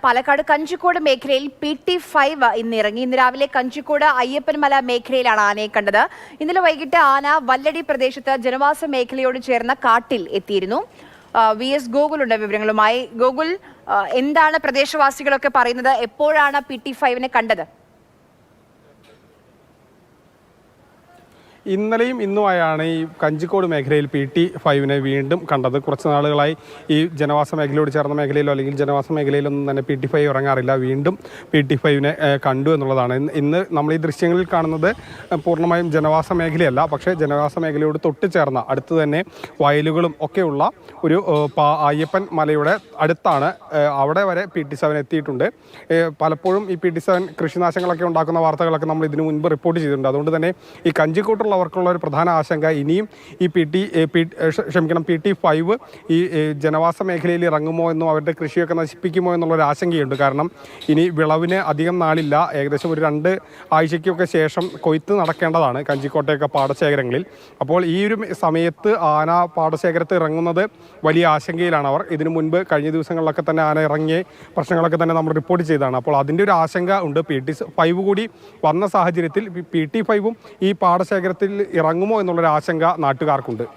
പാലക്കാട് കഞ്ചിക്കോട് മേഖലയിൽ PT-5 ഇന്നിറങ്ങി. ഇന്ന് രാവിലെ കഞ്ചിക്കോട് അയ്യപ്പൻമല മേഖലയിലാണ് ആനയെ കണ്ടത്. ഇന്നലെ വൈകിട്ട് ആന വല്ലടി പ്രദേശത്ത് ജനവാസ മേഖലയോട് ചേർന്ന കാട്ടിൽ എത്തിയിരുന്നു. VS ഗോകുലുണ്ട് വിവരങ്ങളുമായി. ഗോകുൽ, എന്താണ് പ്രദേശവാസികളൊക്കെ പറയുന്നത്? എപ്പോഴാണ് PT-5നെ കണ്ടത്? ഇന്നലെയും ഇന്നുമായാണ് ഈ കഞ്ചിക്കോട് മേഖലയിൽ PT-5നെ വീണ്ടും കണ്ടത്. കുറച്ച് നാളുകളായി ഈ ജനവാസ മേഖലയോട് ചേർന്ന മേഖലയിലോ അല്ലെങ്കിൽ ജനവാസ മേഖലയിലൊന്നും തന്നെ PT-5 ഇറങ്ങാറില്ല. വീണ്ടും PT-5നെ കണ്ടു എന്നുള്ളതാണ്. ഇന്ന് നമ്മൾ ഈ ദൃശ്യങ്ങളിൽ കാണുന്നത് പൂർണ്ണമായും ജനവാസ മേഖലയല്ല, പക്ഷേ ജനവാസ മേഖലയോട് തൊട്ട് ചേർന്ന അടുത്ത് തന്നെ വയലുകളും ഒക്കെയുള്ള ഒരു അയ്യപ്പൻ മലയുടെ അടുത്താണ്. അവിടെ വരെ PT-7 എത്തിയിട്ടുണ്ട്. പലപ്പോഴും ഈ PT-7 കൃഷിനാശങ്ങളൊക്കെ ഉണ്ടാക്കുന്ന വാർത്തകളൊക്കെ നമ്മൾ ഇതിനു മുൻപ് റിപ്പോർട്ട് ചെയ്തിട്ടുണ്ട്. അതുകൊണ്ട് തന്നെ ഈ കഞ്ചിക്കോട്ടുള്ള അവർക്കുള്ള ഒരു പ്രധാന ആശങ്ക ഇനിയും ഈ PT-5 ഈ ജനവാസ മേഖലയിൽ ഇറങ്ങുമോ എന്നും അവരുടെ കൃഷിയൊക്കെ നശിപ്പിക്കുമോ എന്നുള്ളൊരു ആശങ്കയുണ്ട്. കാരണം ഇനി വിളവിന് അധികം നാളില്ല. ഏകദേശം ഒരു 2 ആഴ്ചയ്ക്കൊക്കെ ശേഷം കൊയ്ത്ത് നടക്കേണ്ടതാണ് കഞ്ചിക്കോട്ടെയൊക്കെ പാടശേഖരങ്ങളിൽ. അപ്പോൾ ഈ ഒരു സമയത്ത് ആന പാടശേഖരത്ത് ഇറങ്ങുന്നത് വലിയ ആശങ്കയിലാണ് അവർ. ഇതിനു മുൻപ് കഴിഞ്ഞ ദിവസങ്ങളിലൊക്കെ തന്നെ ആന ഇറങ്ങിയ പ്രശ്നങ്ങളൊക്കെ തന്നെ നമ്മൾ റിപ്പോർട്ട് ചെയ്തതാണ്. അപ്പോൾ അതിൻ്റെ ഒരു ആശങ്ക ഉണ്ട്. PT-5 കൂടി വന്ന സാഹചര്യത്തിൽ PT-5ഉം ഈ പാടശേഖരത്തിൽ ഇറങ്ങുമോ എന്നുള്ളൊരു ആശങ്ക നാട്ടുകാർക്കുണ്ട്.